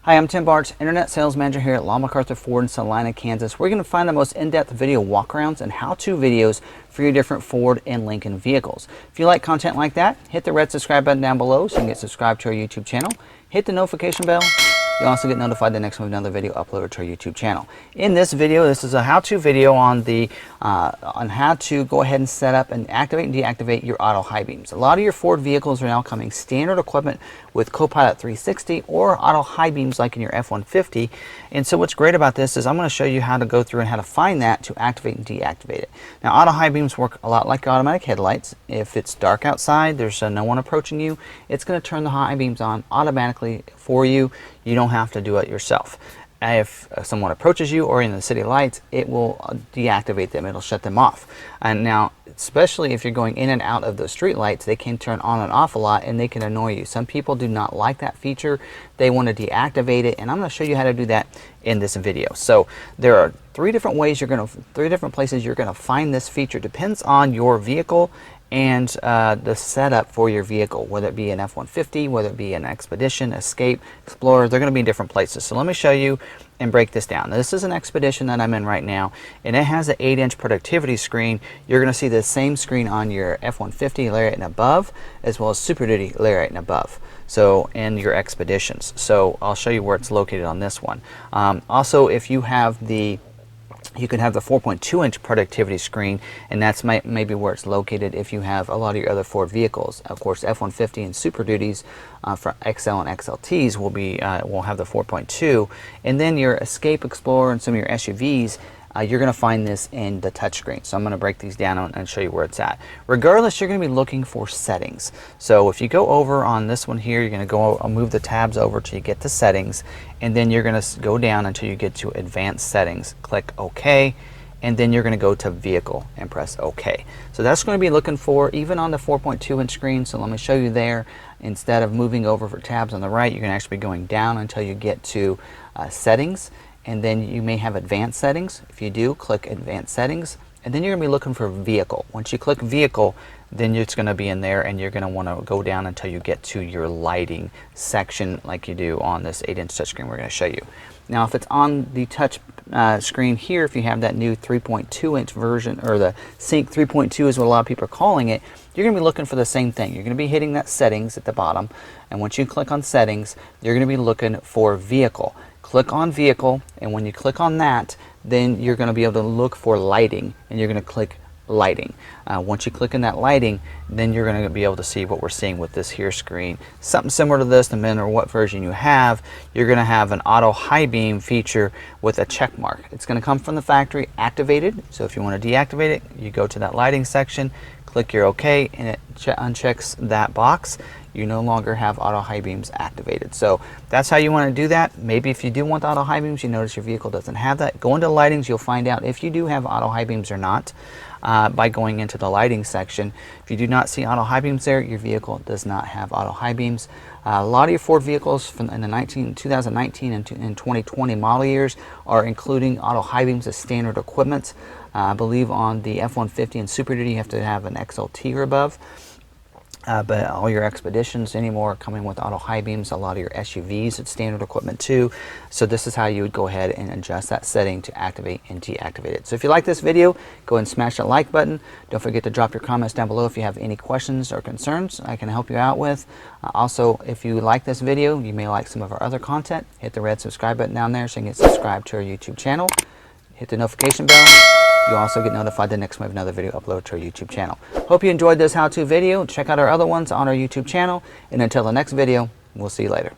Hi, I'm Tim Bartz, Internet Sales Manager here at McArthur Ford in Salina, Kansas. We're going to find the most in-depth video walkarounds and how-to videos for your different Ford and Lincoln vehicles. If you like content like that, hit the red subscribe button down below so you can get subscribed to our YouTube channel. Hit the notification bell. You'll also get notified the next time we have another video uploaded to our YouTube channel. In this video, this is a how-to video on how to go ahead and set up and activate and deactivate your auto high beams. A lot of your Ford vehicles are now coming standard equipment with Copilot 360 or auto high beams like in your F-150. And so what's great about this is I'm going to show you how to go through and how to find that to activate and deactivate it. Now, auto high beams work a lot like automatic headlights. If it's dark outside, there's no one approaching you, it's going to turn the high beams on automatically for you. You don't have to do it yourself. If someone approaches you or in the city lights, it will deactivate them. It'll shut them off. And now, especially if you're going in and out of the street lights, they can turn on and off a lot and they can annoy you. Some people do not like that feature. They want to deactivate it, and I'm going to show you how to do that in this video. So there are three different places you're going to find this feature. Depends on your vehicle and the setup for your vehicle, whether it be an F-150, whether it be an Expedition, Escape, Explorer. They're going to be in different places. So let me show you and break this down. Now, this is an Expedition that I'm in right now, and it has an 8-inch productivity screen. You're going to see the same screen on your F-150 Lariat and above, as well as Super Duty Lariat and above. So, and your Expeditions. So I'll show you where it's located on this one. Also, if you have you can have the 4.2-inch productivity screen, and that's maybe where it's located if you have a lot of your other Ford vehicles. Of course, F-150 and Super Duties for XL and XLTs will have the 4.2, and then your Escape, Explorer, and some of your SUVs, you're going to find this in the touchscreen. So I'm going to break these down and show you where it's at. Regardless, you're going to be looking for settings. So if you go over on this one here, you're going to go move the tabs over till you get to settings, and then you're going to go down until you get to advanced settings. Click OK, and then you're going to go to vehicle and press OK. So that's going to be looking for even on the 4.2-inch screen. So let me show you there. Instead of moving over for tabs on the right, you're going to actually be going down until you get to settings. And then you may have advanced settings. If you do, click advanced settings, and then you're going to be looking for vehicle. Once you click vehicle, then it's going to be in there, and you're going to want to go down until you get to your lighting section like you do on this 8-inch touchscreen we're going to show you. Now, if it's on the touch screen here, if you have that new 3.2-inch version, or the Sync 3.2 is what a lot of people are calling it, you're going to be looking for the same thing. You're going to be hitting that settings at the bottom, and once you click on settings, you're going to be looking for vehicle. Click on vehicle, and when you click on that, then you're going to be able to look for lighting, and you're going to click lighting. Once you click in that lighting, then you're going to be able to see what we're seeing with this here screen. Something similar to this, no matter what version you have, you're going to have an auto high beam feature with a check mark. It's going to come from the factory activated, so if you want to deactivate it, you go to that lighting section, click your OK, and it unchecks that box. You no longer have auto high beams activated. So that's how you want to do that. Maybe if you do want the auto high beams, you notice your vehicle doesn't have that. Go into lightings, you'll find out if you do have auto high beams or not by going into the lighting section. If you do not see auto high beams there, your vehicle does not have auto high beams. A lot of your Ford vehicles from in the 2019 and 2020 model years are including auto high beams as standard equipment. I believe on the F-150 and Super Duty you have to have an XLT or above. But all your Expeditions anymore are coming with auto high beams. A lot of your SUVs, it's standard equipment too. So this is how you would go ahead and adjust that setting to activate and deactivate it. So if you like this video, go ahead and smash that like button. Don't forget to drop your comments down below if you have any questions or concerns I can help you out with. Also, if you like this video, you may like some of our other content. Hit the red subscribe button down there so you can get subscribed to our YouTube channel. Hit the notification bell. You'll also get notified the next time we have another video uploaded to our YouTube channel. Hope you enjoyed this how-to video. Check out our other ones on our YouTube channel. And until the next video, we'll see you later.